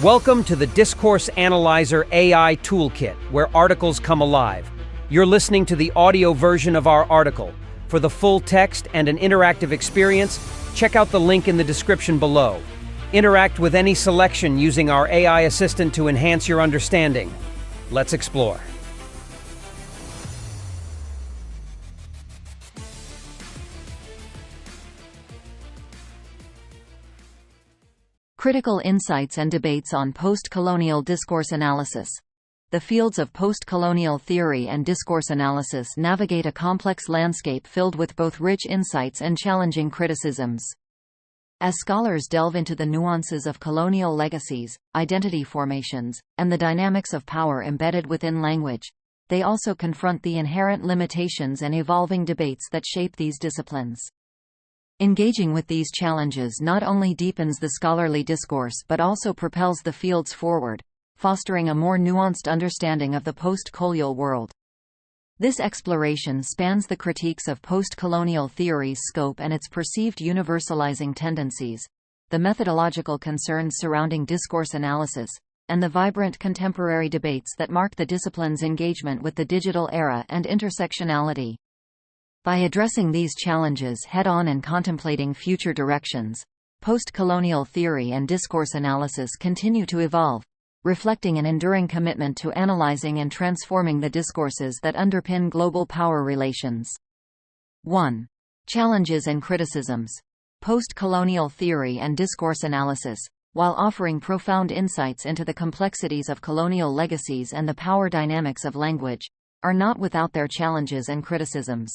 Welcome to the Discourse Analyzer AI Toolkit, where articles come alive. You're listening to the audio version of our article. For the full text and an interactive experience, check out the link in the description below. Interact with any selection using our AI assistant to enhance your understanding. Let's explore. Critical insights and debates on post-colonial discourse analysis. The fields of post-colonial theory and discourse analysis navigate a complex landscape filled with both rich insights and challenging criticisms. As scholars delve into the nuances of colonial legacies, identity formations, and the dynamics of power embedded within language, they also confront the inherent limitations and evolving debates that shape these disciplines. Engaging with these challenges not only deepens the scholarly discourse but also propels the fields forward, fostering a more nuanced understanding of the post-colonial world. This exploration spans the critiques of post-colonial theory's scope and its perceived universalizing tendencies, the methodological concerns surrounding discourse analysis, and the vibrant contemporary debates that mark the discipline's engagement with the digital era and intersectionality. By addressing these challenges head-on and contemplating future directions, post-colonial theory and discourse analysis continue to evolve, reflecting an enduring commitment to analyzing and transforming the discourses that underpin global power relations. 1. Challenges and criticisms. Post-colonial theory and discourse analysis, while offering profound insights into the complexities of colonial legacies and the power dynamics of language, are not without their challenges and criticisms.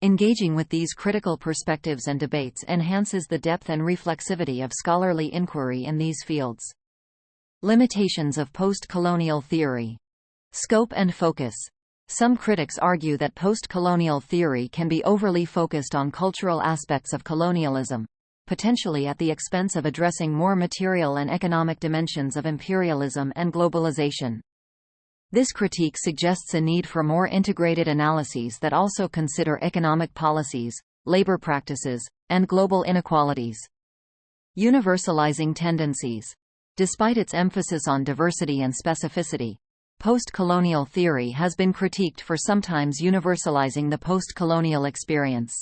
Engaging with these critical perspectives and debates enhances the depth and reflexivity of scholarly inquiry in these fields. Limitations of post-colonial theory. Scope and focus. Some critics argue that post-colonial theory can be overly focused on cultural aspects of colonialism, potentially at the expense of addressing more material and economic dimensions of imperialism and globalization. This critique suggests a need for more integrated analyses that also consider economic policies, labor practices, and global inequalities. Universalizing tendencies. Despite its emphasis on diversity and specificity, post-colonial theory has been critiqued for sometimes universalizing the post-colonial experience.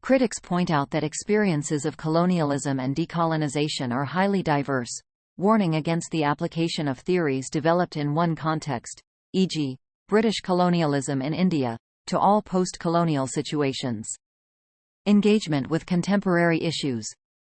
Critics point out that experiences of colonialism and decolonization are highly diverse, warning against the application of theories developed in one context, e.g., British colonialism in India, to all post-colonial situations. Engagement with contemporary issues.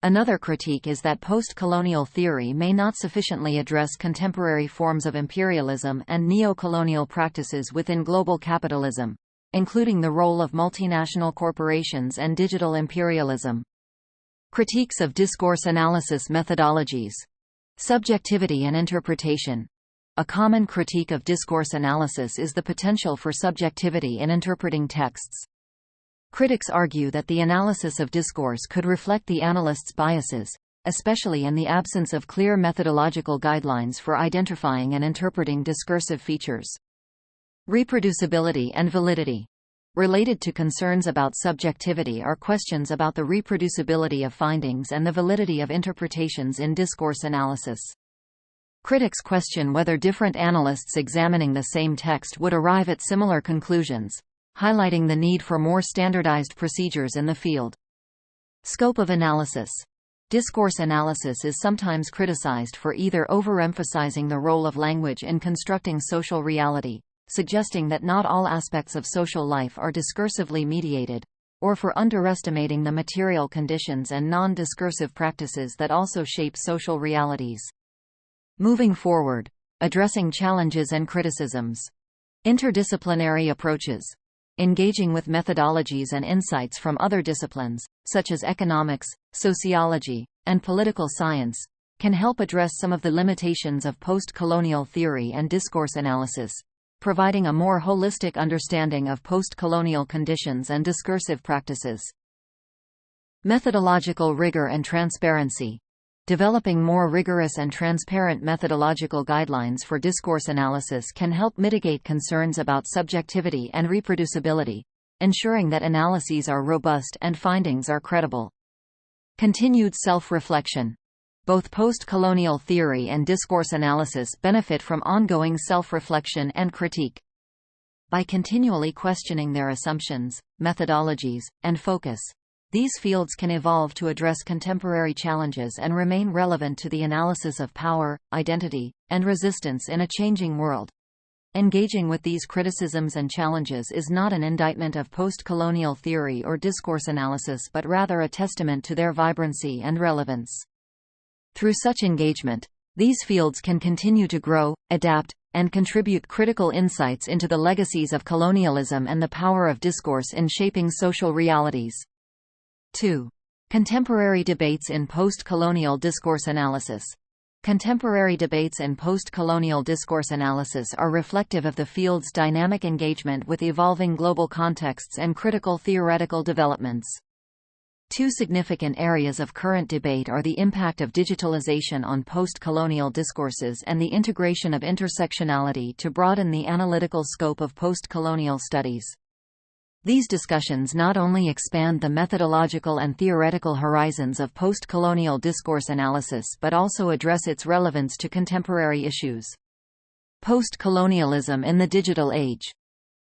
Another critique is that post-colonial theory may not sufficiently address contemporary forms of imperialism and neo-colonial practices within global capitalism, including the role of multinational corporations and digital imperialism. Critiques of discourse analysis methodologies. Subjectivity and interpretation. A common critique of discourse analysis is the potential for subjectivity in interpreting texts. Critics argue that the analysis of discourse could reflect the analyst's biases, especially in the absence of clear methodological guidelines for identifying and interpreting discursive features. Reproducibility and validity. Related to concerns about subjectivity are questions about the reproducibility of findings and the validity of interpretations in discourse analysis. Critics question whether different analysts examining the same text would arrive at similar conclusions, highlighting the need for more standardized procedures in the field. Scope of analysis. Discourse analysis is sometimes criticized for either overemphasizing the role of language in constructing social reality, suggesting that not all aspects of social life are discursively mediated, or for underestimating the material conditions and non-discursive practices that also shape social realities. Moving forward, addressing challenges and criticisms. Interdisciplinary approaches. Engaging with methodologies and insights from other disciplines, such as economics, sociology, and political science, can help address some of the limitations of post-colonial theory and discourse analysis, providing a more holistic understanding of post-colonial conditions and discursive practices. Methodological rigor and transparency. Developing more rigorous and transparent methodological guidelines for discourse analysis can help mitigate concerns about subjectivity and reproducibility, ensuring that analyses are robust and findings are credible. Continued self-reflection. Both post-colonial theory and discourse analysis benefit from ongoing self-reflection and critique. By continually questioning their assumptions, methodologies, and focus, these fields can evolve to address contemporary challenges and remain relevant to the analysis of power, identity, and resistance in a changing world. Engaging with these criticisms and challenges is not an indictment of post-colonial theory or discourse analysis but rather a testament to their vibrancy and relevance. Through such engagement, these fields can continue to grow, adapt, and contribute critical insights into the legacies of colonialism and the power of discourse in shaping social realities. 2. Contemporary debates in post-colonial discourse analysis. Contemporary debates in post-colonial discourse analysis are reflective of the field's dynamic engagement with evolving global contexts and critical theoretical developments. Two significant areas of current debate are the impact of digitalization on post-colonial discourses and the integration of intersectionality to broaden the analytical scope of post-colonial studies. These discussions not only expand the methodological and theoretical horizons of post-colonial discourse analysis but also address its relevance to contemporary issues. Post-colonialism in the digital age.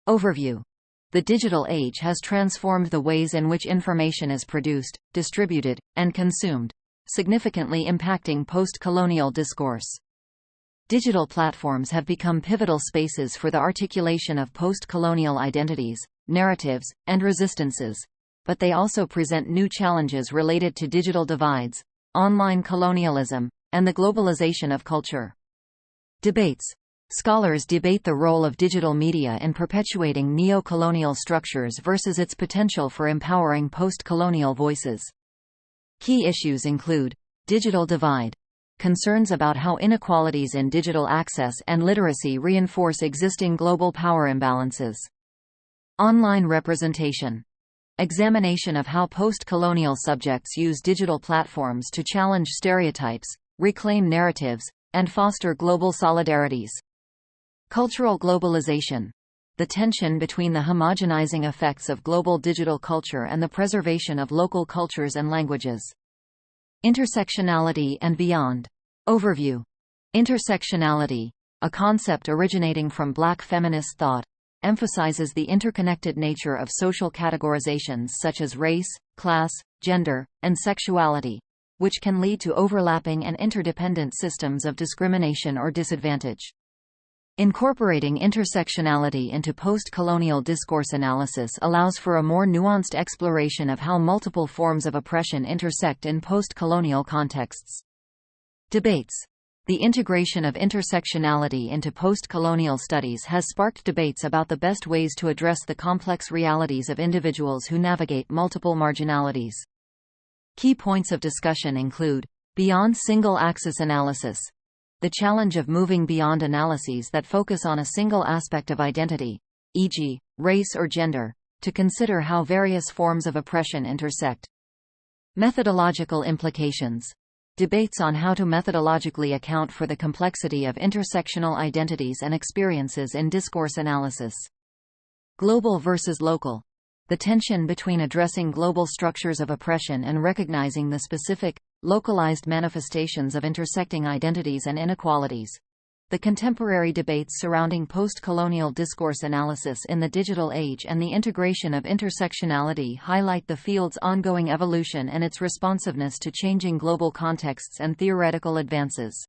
Overview. The digital age has transformed the ways in which information is produced, distributed, and consumed, significantly impacting post-colonial discourse. Digital platforms have become pivotal spaces for the articulation of post-colonial identities, narratives, and resistances, but they also present new challenges related to digital divides, online colonialism, and the globalization of culture. Debates. Scholars debate the role of digital media in perpetuating neo-colonial structures versus its potential for empowering post-colonial voices. Key issues include digital divide, concerns about how inequalities in digital access and literacy reinforce existing global power imbalances. Online representation, examination of how post-colonial subjects use digital platforms to challenge stereotypes, reclaim narratives, and foster global solidarities. Cultural globalization, the tension between the homogenizing effects of global digital culture and the preservation of local cultures and languages. Intersectionality and beyond. Overview. Intersectionality, a concept originating from Black feminist thought, emphasizes the interconnected nature of social categorizations such as race, class, gender, and sexuality, which can lead to overlapping and interdependent systems of discrimination or disadvantage. Incorporating intersectionality into post-colonial discourse analysis allows for a more nuanced exploration of how multiple forms of oppression intersect in post-colonial contexts. Debates. The integration of intersectionality into post-colonial studies has sparked debates about the best ways to address the complex realities of individuals who navigate multiple marginalities. Key points of discussion include beyond single-axis analysis, the challenge of moving beyond analyses that focus on a single aspect of identity, e.g., race or gender, to consider how various forms of oppression intersect. Methodological implications. Debates on how to methodologically account for the complexity of intersectional identities and experiences in discourse analysis. Global versus local. The tension between addressing global structures of oppression and recognizing the specific, localized manifestations of intersecting identities and inequalities. The contemporary debates surrounding post-colonial discourse analysis in the digital age and the integration of intersectionality highlight the field's ongoing evolution and its responsiveness to changing global contexts and theoretical advances.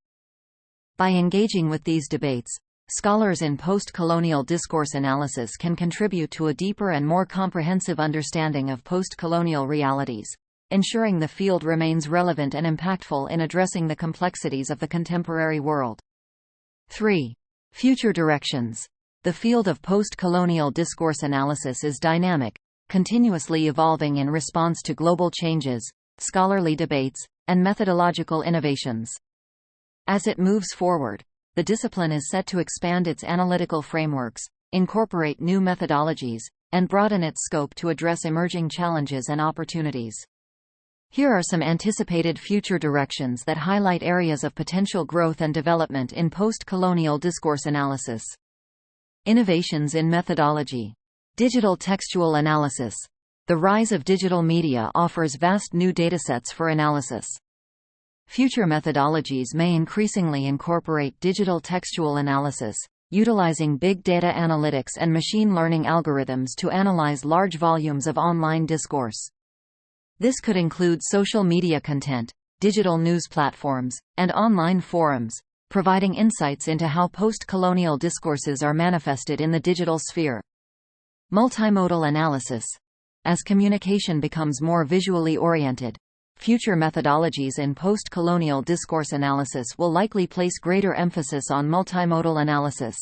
By engaging with these debates, scholars in post-colonial discourse analysis can contribute to a deeper and more comprehensive understanding of post-colonial realities, ensuring the field remains relevant and impactful in addressing the complexities of the contemporary world. 3. Future directions. The field of post-colonial discourse analysis is dynamic, continuously evolving in response to global changes, scholarly debates, and methodological innovations. As it moves forward, the discipline is set to expand its analytical frameworks, incorporate new methodologies, and broaden its scope to address emerging challenges and opportunities. Here are some anticipated future directions that highlight areas of potential growth and development in post-colonial discourse analysis. Innovations in methodology. Digital textual analysis. The rise of digital media offers vast new datasets for analysis. Future methodologies may increasingly incorporate digital textual analysis, utilizing big data analytics and machine learning algorithms to analyze large volumes of online discourse. This could include social media content, digital news platforms, and online forums, providing insights into how post-colonial discourses are manifested in the digital sphere. Multimodal analysis. As communication becomes more visually oriented, future methodologies in post-colonial discourse analysis will likely place greater emphasis on multimodal analysis.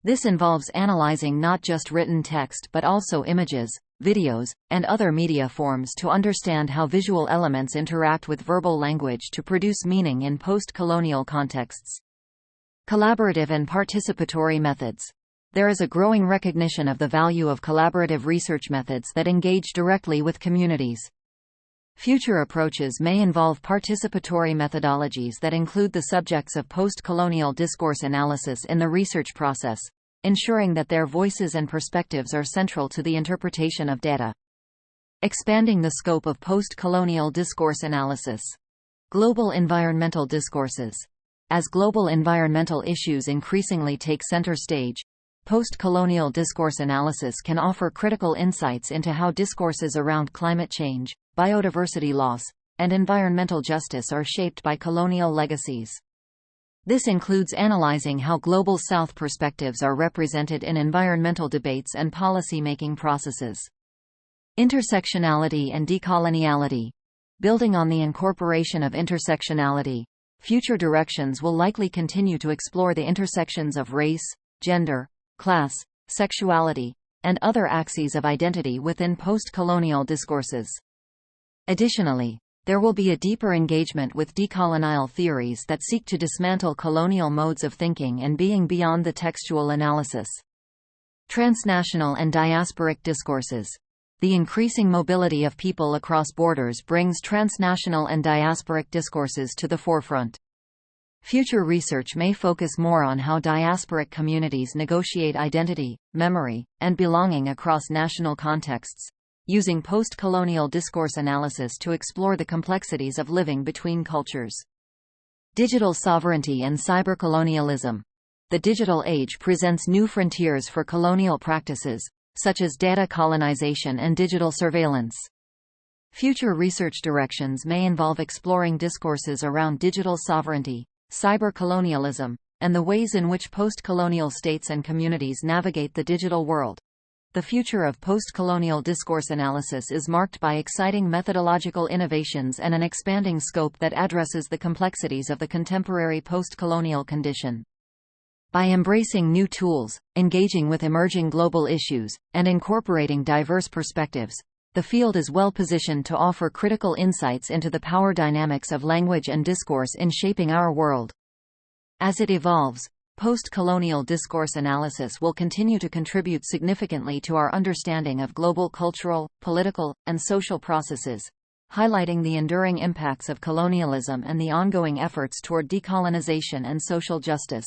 This involves analyzing not just written text but also images, videos, and other media forms to understand how visual elements interact with verbal language to produce meaning in post-colonial contexts. Collaborative and participatory methods. There is a growing recognition of the value of collaborative research methods that engage directly with communities. Future approaches may involve participatory methodologies that include the subjects of post-colonial discourse analysis in the research process, ensuring that their voices and perspectives are central to the interpretation of data. Expanding the scope of post-colonial discourse analysis. Global environmental discourses. As global environmental issues increasingly take center stage, post-colonial discourse analysis can offer critical insights into how discourses around climate change, biodiversity loss, and environmental justice are shaped by colonial legacies. This includes analyzing how Global South perspectives are represented in environmental debates and policy-making processes. Intersectionality and decoloniality. Building on the incorporation of intersectionality, future directions will likely continue to explore the intersections of race, gender, class, sexuality, and other axes of identity within post-colonial discourses. Additionally, there will be a deeper engagement with decolonial theories that seek to dismantle colonial modes of thinking and being beyond the textual analysis. Transnational and diasporic discourses. The increasing mobility of people across borders brings transnational and diasporic discourses to the forefront. Future research may focus more on how diasporic communities negotiate identity, memory, and belonging across national contexts, using post-colonial discourse analysis to explore the complexities of living between cultures. Digital sovereignty and cybercolonialism. The digital age presents new frontiers for colonial practices, such as data colonization and digital surveillance. Future research directions may involve exploring discourses around digital sovereignty, cybercolonialism, and the ways in which post-colonial states and communities navigate the digital world. The future of post-colonial discourse analysis is marked by exciting methodological innovations and an expanding scope that addresses the complexities of the contemporary post-colonial condition. By embracing new tools, engaging with emerging global issues, and incorporating diverse perspectives, the field is well positioned to offer critical insights into the power dynamics of language and discourse in shaping our world. As it evolves, post-colonial discourse analysis will continue to contribute significantly to our understanding of global cultural, political, and social processes, highlighting the enduring impacts of colonialism and the ongoing efforts toward decolonization and social justice.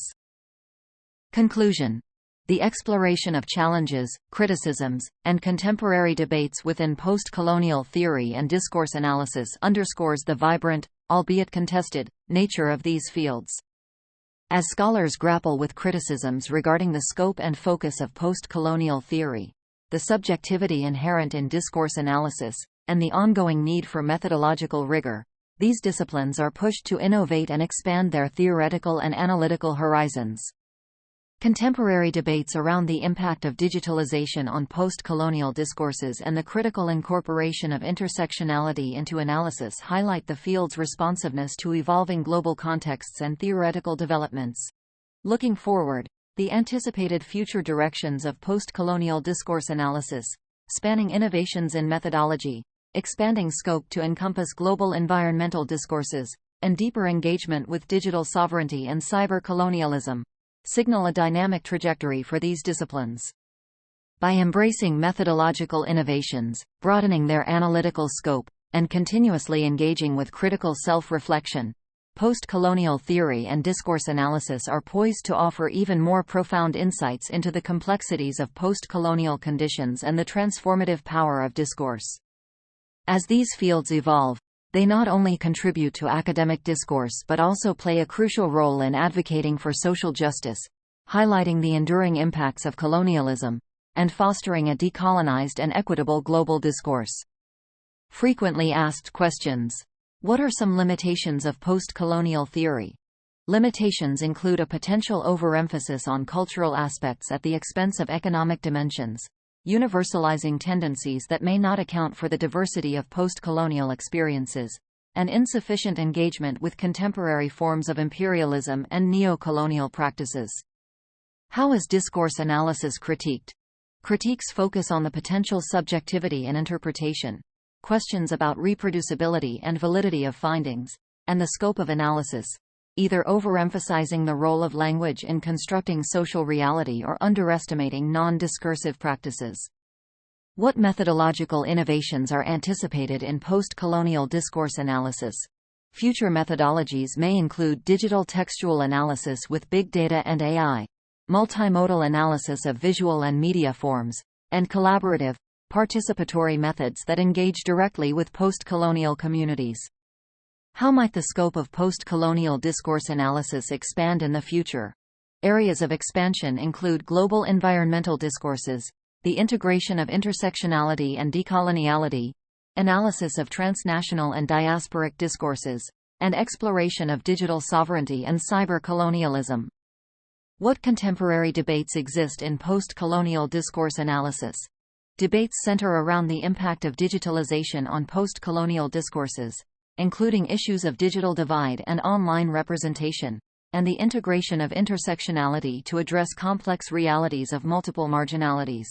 Conclusion. The exploration of challenges, criticisms, and contemporary debates within post-colonial theory and discourse analysis underscores the vibrant, albeit contested, nature of these fields. As scholars grapple with criticisms regarding the scope and focus of post-colonial theory, the subjectivity inherent in discourse analysis, and the ongoing need for methodological rigor, these disciplines are pushed to innovate and expand their theoretical and analytical horizons. Contemporary debates around the impact of digitalization on post-colonial discourses and the critical incorporation of intersectionality into analysis highlight the field's responsiveness to evolving global contexts and theoretical developments. Looking forward, the anticipated future directions of post-colonial discourse analysis, spanning innovations in methodology, expanding scope to encompass global environmental discourses, and deeper engagement with digital sovereignty and cyber-colonialism, signal a dynamic trajectory for these disciplines. By embracing methodological innovations, broadening their analytical scope, and continuously engaging with critical self-reflection, post-colonial theory and discourse analysis are poised to offer even more profound insights into the complexities of post-colonial conditions and the transformative power of discourse. As these fields evolve, They not only contribute to academic discourse but also play a crucial role in advocating for social justice, highlighting the enduring impacts of colonialism, and fostering a decolonized and equitable global discourse. Frequently asked questions. What are some limitations of post-colonial theory? Limitations include a potential overemphasis on cultural aspects at the expense of economic dimensions, universalizing tendencies that may not account for the diversity of post-colonial experiences, and insufficient engagement with contemporary forms of imperialism and neo-colonial practices. How is discourse analysis critiqued? Critiques focus on the potential subjectivity and interpretation, questions about reproducibility and validity of findings, and the scope of analysis, either overemphasizing the role of language in constructing social reality or underestimating non-discursive practices. What methodological innovations are anticipated in post-colonial discourse analysis? Future methodologies may include digital textual analysis with big data and AI, multimodal analysis of visual and media forms, and collaborative, participatory methods that engage directly with post-colonial communities. How might the scope of post-colonial discourse analysis expand in the future? Areas of expansion include global environmental discourses, the integration of intersectionality and decoloniality, analysis of transnational and diasporic discourses, and exploration of digital sovereignty and cyber-colonialism. What contemporary debates exist in post-colonial discourse analysis? Debates center around the impact of digitalization on post-colonial discourses, including issues of digital divide and online representation, and the integration of intersectionality to address complex realities of multiple marginalities.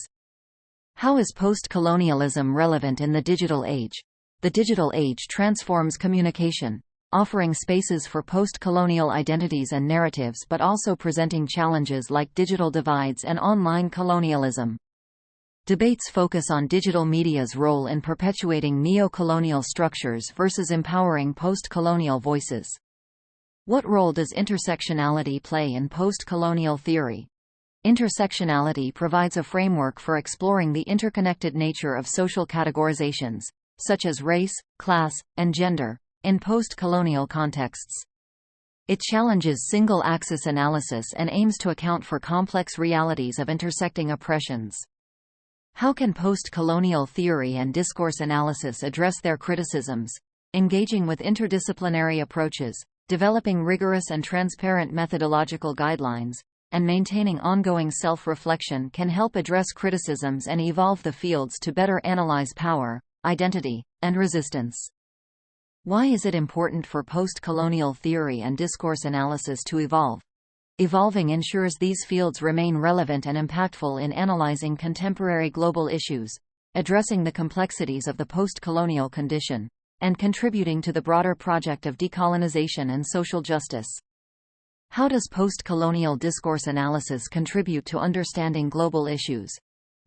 How is post-colonialism relevant in the digital age? The digital age transforms communication, offering spaces for post-colonial identities and narratives but also presenting challenges like digital divides and online colonialism. Debates focus on digital media's role in perpetuating neo-colonial structures versus empowering post-colonial voices. What role does intersectionality play in post-colonial theory? Intersectionality provides a framework for exploring the interconnected nature of social categorizations, such as race, class, and gender, in post-colonial contexts. It challenges single-axis analysis and aims to account for complex realities of intersecting oppressions. How can post-colonial theory and discourse analysis address their criticisms? Engaging with interdisciplinary approaches, developing rigorous and transparent methodological guidelines, and maintaining ongoing self-reflection can help address criticisms and evolve the fields to better analyze power, identity, and resistance. Why is it important for post-colonial theory and discourse analysis to evolve? Evolving ensures these fields remain relevant and impactful in analyzing contemporary global issues, addressing the complexities of the post-colonial condition, and contributing to the broader project of decolonization and social justice. How does post-colonial discourse analysis contribute to understanding global issues?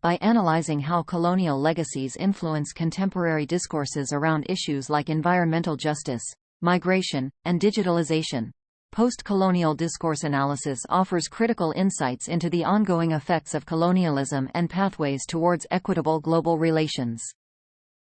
By analyzing how colonial legacies influence contemporary discourses around issues like environmental justice, migration, and digitalization, post-colonial discourse analysis offers critical insights into the ongoing effects of colonialism and pathways towards equitable global relations.